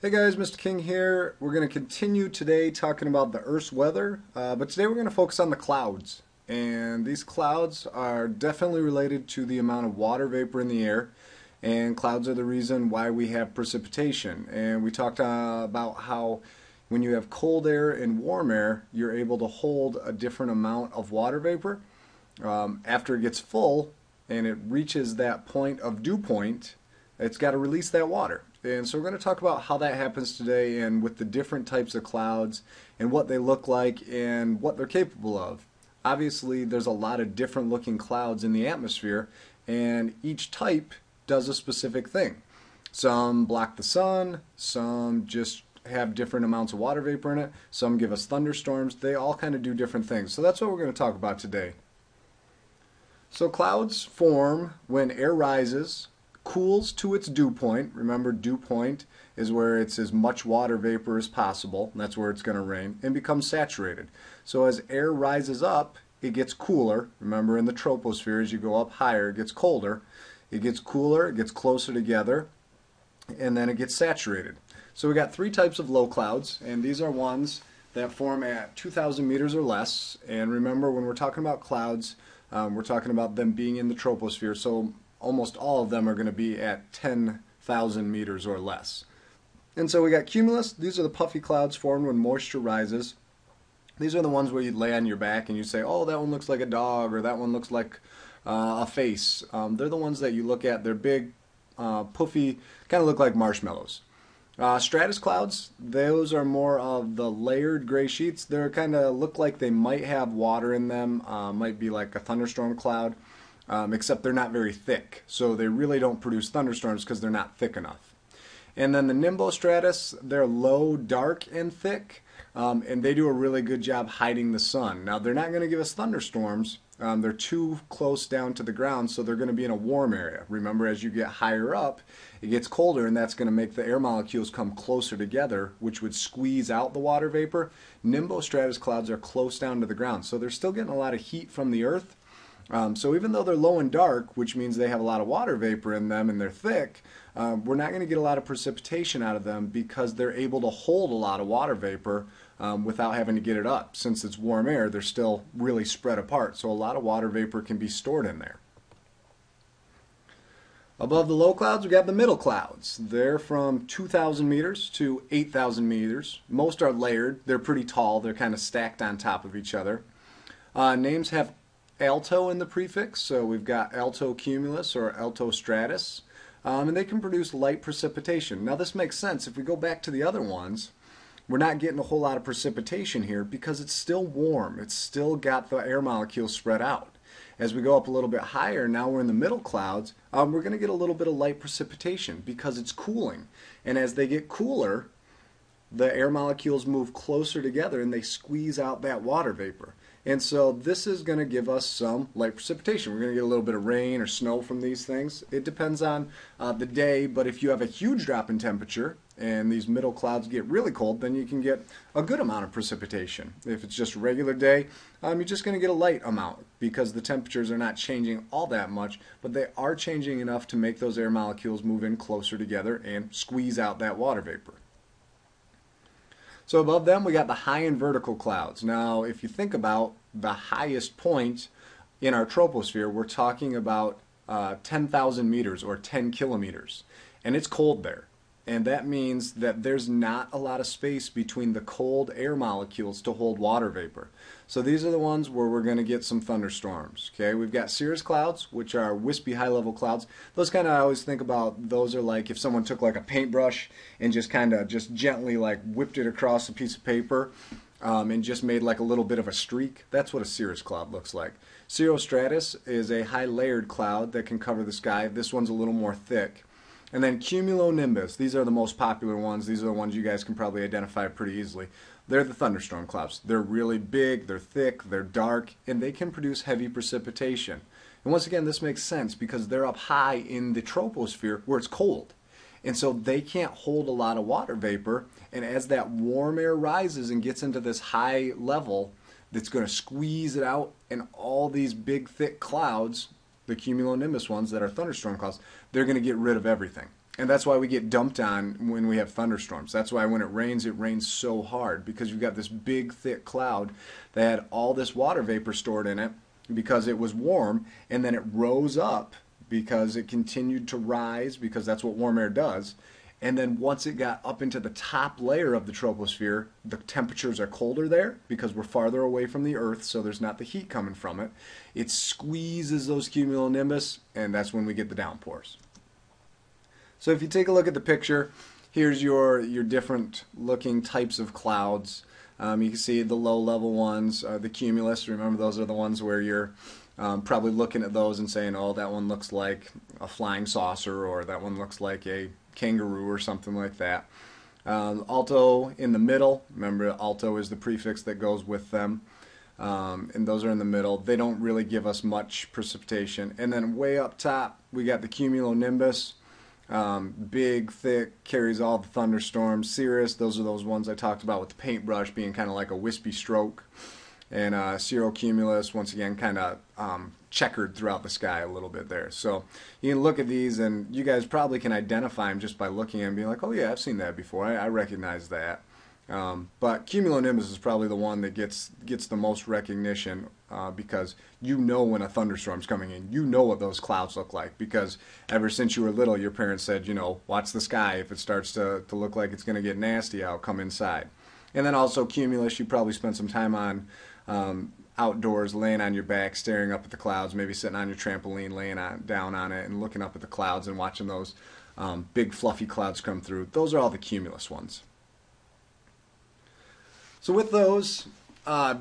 Hey guys, Mr. King here. We're going to continue today talking about the Earth's weather, but today we're going to focus on the clouds. And these clouds are definitely related to the amount of water vapor in the air, and clouds are the reason why we have precipitation. And we talked about how when you have cold air and warm air, you're able to hold a different amount of water vapor. After it gets full and it reaches that point of dew point, it's got to release that water. And so we're going to talk about how that happens today and with the different types of clouds and what they look like and what they're capable of. Obviously, there's a lot of different looking clouds in the atmosphere, and each type does a specific thing. Some block the sun, some just have different amounts of water vapor in it, some give us thunderstorms. They all kind of do different things. So that's what we're going to talk about today. So clouds form when air rises, cools to its dew point. Remember, dew point is where it's as much water vapor as possible. That's where it's going to rain, and becomes saturated. So as air rises up, it gets cooler. Remember, in the troposphere, as you go up higher, it gets colder. It gets cooler, it gets closer together, and then it gets saturated. So we got three types of low clouds, and these are ones that form at 2,000 meters or less. And remember, when we're talking about clouds, we're talking about them being in the troposphere. So almost all of them are going to be at 10,000 meters or less. And so we got cumulus. These are the puffy clouds formed when moisture rises. These are the ones where you lay on your back and you say, oh, that one looks like a dog, or that one looks like a face. They're the ones that you look at. They're big, puffy, kind of look like marshmallows. Stratus clouds, those are more of the layered gray sheets. They kind of look like they might have water in them, might be like a thunderstorm cloud. Except they're not very thick, so they really don't produce thunderstorms because they're not thick enough. And then the nimbostratus, they're low, dark, and thick, and they do a really good job hiding the sun. Now, they're not going to give us thunderstorms. They're too close down to the ground, so they're going to be in a warm area. Remember, as you get higher up, it gets colder, and that's going to make the air molecules come closer together, which would squeeze out the water vapor. Nimbostratus clouds are close down to the ground, so they're still getting a lot of heat from the earth. So even though they're low and dark, which means they have a lot of water vapor in them and they're thick, we're not going to get a lot of precipitation out of them because they're able to hold a lot of water vapor without having to get it up. Since it's warm air, they're still really spread apart, so a lot of water vapor can be stored in there. Above the low clouds, we got the middle clouds. They're from 2,000 meters to 8,000 meters. Most are layered. They're pretty tall. They're kind of stacked on top of each other. Names have alto in the prefix, so we've got altocumulus or altostratus, and they can produce light precipitation. Now this makes sense. If we go back to the other ones, we're not getting a whole lot of precipitation here because it's still warm. It's still got the air molecules spread out. As we go up a little bit higher, now we're in the middle clouds, we're going to get a little bit of light precipitation because it's cooling. And as they get cooler, the air molecules move closer together and they squeeze out that water vapor. And so this is going to give us some light precipitation. We're going to get a little bit of rain or snow from these things. It depends on the day, but if you have a huge drop in temperature and these middle clouds get really cold, then you can get a good amount of precipitation. If it's just a regular day, you're just going to get a light amount because the temperatures are not changing all that much, but they are changing enough to make those air molecules move in closer together and squeeze out that water vapor. So above them we got the high and vertical clouds. Now if you think about the highest point in our troposphere, we're talking about 10,000 meters or 10 kilometers. And it's cold there. And that means that there's not a lot of space between the cold air molecules to hold water vapor. So these are the ones where we're going to get some thunderstorms. Okay, we've got cirrus clouds, which are wispy high-level clouds. Those kind of, I always think about, those are like if someone took like a paintbrush and just kind of just gently like whipped it across a piece of paper and just made like a little bit of a streak. That's what a cirrus cloud looks like. Cirrostratus is a high-layered cloud that can cover the sky. This one's a little more thick. And then cumulonimbus, these are the most popular ones. These are the ones you guys can probably identify pretty easily. They're the thunderstorm clouds. They're really big, they're thick, they're dark, and they can produce heavy precipitation. And once again, this makes sense because they're up high in the troposphere where it's cold. And so they can't hold a lot of water vapor, and as that warm air rises and gets into this high level, that's going to squeeze it out, and all these big thick clouds, the cumulonimbus ones that are thunderstorm clouds, they're going to get rid of everything. And that's why we get dumped on when we have thunderstorms. That's why when it rains so hard, because you've got this big, thick cloud that had all this water vapor stored in it because it was warm, and then it rose up because it continued to rise, because that's what warm air does. And then once it got up into the top layer of the troposphere, the temperatures are colder there because we're farther away from the Earth, so there's not the heat coming from it. It squeezes those cumulonimbus, and that's when we get the downpours. So if you take a look at the picture, here's your different looking types of clouds. You can see the low level ones, the cumulus. Remember, those are the ones where you're probably looking at those and saying, oh, that one looks like a flying saucer, or that one looks like a kangaroo or something like that. Alto in the middle. Remember, alto is the prefix that goes with them. And those are in the middle. They don't really give us much precipitation. And then way up top, we got the cumulonimbus. Big, thick, carries all the thunderstorms. Cirrus, those are those ones I talked about with the paintbrush being kind of like a wispy stroke. And cirrocumulus, once again, kind of checkered throughout the sky a little bit there. So you can look at these, and you guys probably can identify them just by looking at them and being like, oh yeah, I've seen that before. I recognize that. But cumulonimbus is probably the one that gets the most recognition because you know when a thunderstorm's coming in. You know what those clouds look like because ever since you were little, your parents said, you know, watch the sky. If it starts to look like it's going to get nasty out, come inside. And then also cumulus, you probably spent some time on outdoors, laying on your back, staring up at the clouds, maybe sitting on your trampoline, laying down on it and looking up at the clouds and watching those big fluffy clouds come through. Those are all the cumulus ones. So with those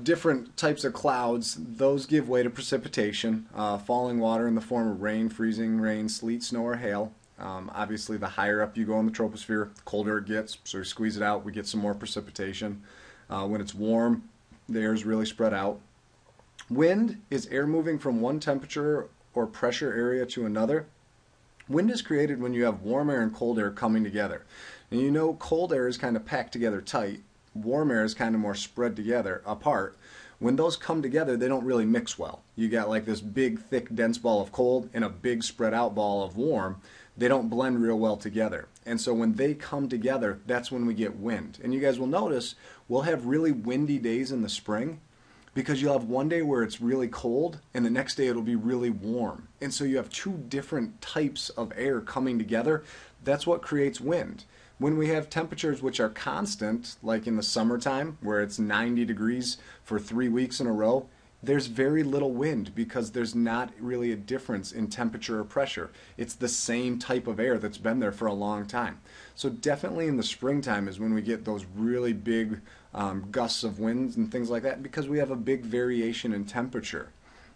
different types of clouds, those give way to precipitation, falling water in the form of rain, freezing rain, sleet, snow, or hail. Obviously, the higher up you go in the troposphere, the colder it gets, so we squeeze it out, we get some more precipitation. When it's warm, the air is really spread out. Wind is air moving from one temperature or pressure area to another. Wind is created when you have warm air and cold air coming together. And you know cold air is kind of packed together tight. Warm air is kind of more spread together, apart. When those come together, they don't really mix well. You got like this big, thick, dense ball of cold and a big spread out ball of warm. They don't blend real well together. And so when they come together, that's when we get wind. And you guys will notice we'll have really windy days in the spring because you'll have one day where it's really cold and the next day it'll be really warm. And so you have two different types of air coming together. That's what creates wind. When we have temperatures which are constant, like in the summertime where it's 90 degrees for 3 weeks in a row, there's very little wind because there's not really a difference in temperature or pressure. It's the same type of air that's been there for a long time. So definitely in the springtime is when we get those really big gusts of winds and things like that because we have a big variation in temperature.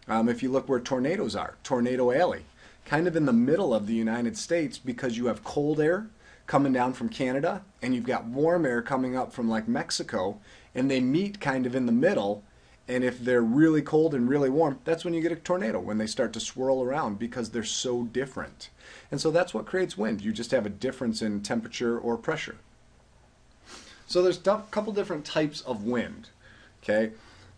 If you look where tornadoes are, Tornado Alley, kind of in the middle of the United States because you have cold air coming down from Canada and you've got warm air coming up from like Mexico, and they meet kind of in the middle. And if they're really cold and really warm, that's when you get a tornado, when they start to swirl around because they're so different. And so that's what creates wind. You just have a difference in temperature or pressure. So there's a couple different types of wind. Okay,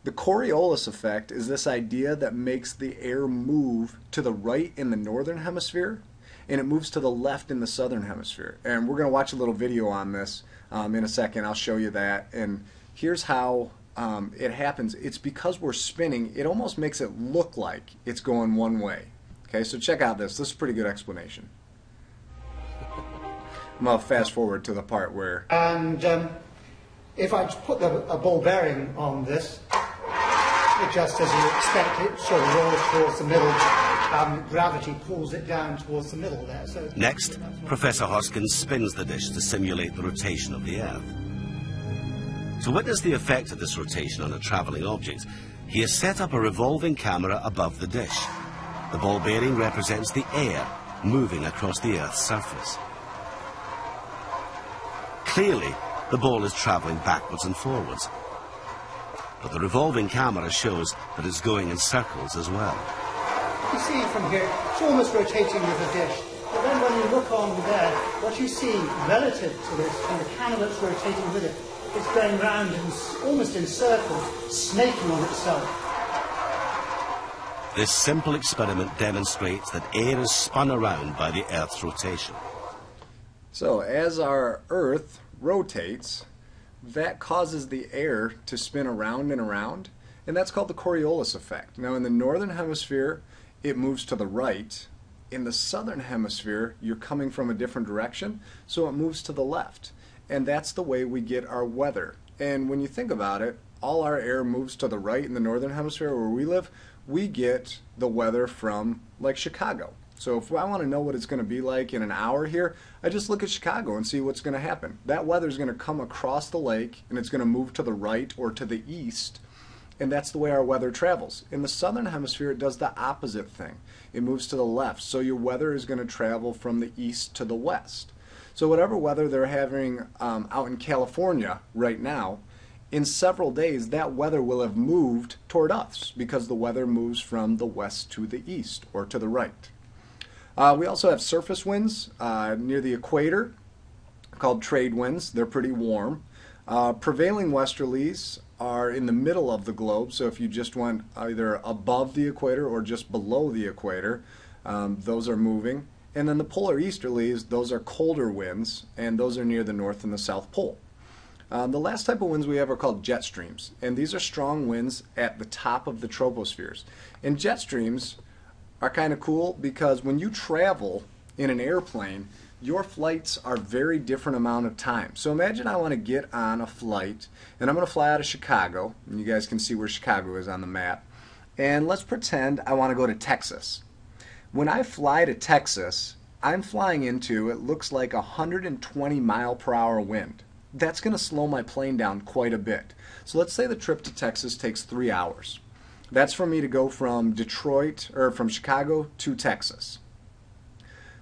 the Coriolis effect is this idea that makes the air move to the right in the northern hemisphere and it moves to the left in the southern hemisphere. And we're going to watch a little video on this in a second. I'll show you that. And here's how it happens. It's because we're spinning, it almost makes it look like it's going one way. Okay, so check out this. This is a pretty good explanation. I'm going to fast forward to the part where... And if I put a ball bearing on this, it just, as you expect, it sort of rolls towards the middle. Gravity pulls it down towards the middle there. So next, Professor Hoskins spins the dish to simulate the rotation of the Earth. To witness the effect of this rotation on a travelling object, he has set up a revolving camera above the dish. The ball bearing represents the air moving across the Earth's surface. Clearly, the ball is travelling backwards and forwards, but the revolving camera shows that it's going in circles as well. You see from here, it's almost rotating with the dish. But then when you look on there, what you see relative to this, and the camera that's rotating with it, it's going round almost in circles, snaking on itself. This simple experiment demonstrates that air is spun around by the Earth's rotation. So as our Earth rotates, that causes the air to spin around and around, and that's called the Coriolis effect. Now in the northern hemisphere, it moves to the right. In the southern hemisphere, you're coming from a different direction, so it moves to the left. And that's the way we get our weather. And when you think about it, all our air moves to the right in the northern hemisphere where we live. We get the weather from like Chicago. So if I want to know what it's going to be like in an hour here, I just look at Chicago and see what's going to happen. That weather is going to come across the lake and it's going to move to the right or to the east, and that's the way our weather travels. In the southern hemisphere, it does the opposite thing. It moves to the left, so your weather is going to travel from the east to the west. So whatever weather they're having out in California right now, in several days that weather will have moved toward us because the weather moves from the west to the east or to the right. We also have surface winds near the equator called trade winds. They're pretty warm. Prevailing westerlies are in the middle of the globe, so if you just went either above the equator or just below the equator, those are moving. And then the polar easterlies, those are colder winds, and those are near the North and the South Pole. The last type of winds we have are called jet streams, and these are strong winds at the top of the tropospheres. And jet streams are kind of cool because when you travel in an airplane, your flights are very different amount of time. So imagine I want to get on a flight, and I'm going to fly out of Chicago, and you guys can see where Chicago is on the map, and let's pretend I want to go to Texas. When I fly to Texas, I'm flying into, it looks like 120 mile per hour wind. That's going to slow my plane down quite a bit. So let's say the trip to Texas takes 3 hours. That's for me to go from Detroit, or from Chicago to Texas.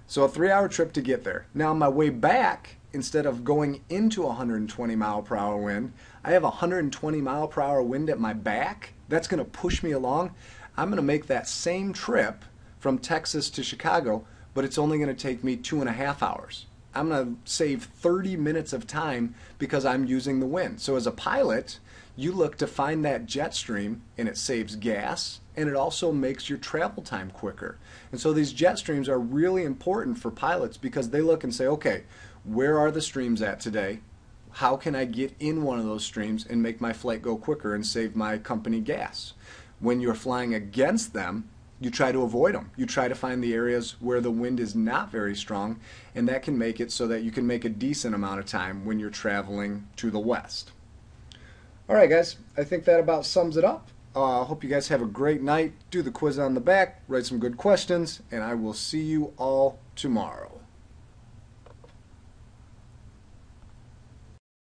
So a 3-hour trip to get there. Now on my way back, instead of going into 120 mile per hour wind, I have 120 mile per hour wind at my back. That's going to push me along. I'm going to make that same trip from Texas to Chicago, but it's only going to take me 2.5 hours. I'm going to save 30 minutes of time because I'm using the wind. So as a pilot, you look to find that jet stream, and it saves gas, and it also makes your travel time quicker. And so these jet streams are really important for pilots because they look and say, okay, where are the streams at today? How can I get in one of those streams and make my flight go quicker and save my company gas? When you're flying against them, you try to avoid them. You try to find the areas where the wind is not very strong, and that can make it so that you can make a decent amount of time when you're traveling to the west. Alright guys, I think that about sums it up. I hope you guys have a great night. Do the quiz on the back, write some good questions, and I will see you all tomorrow.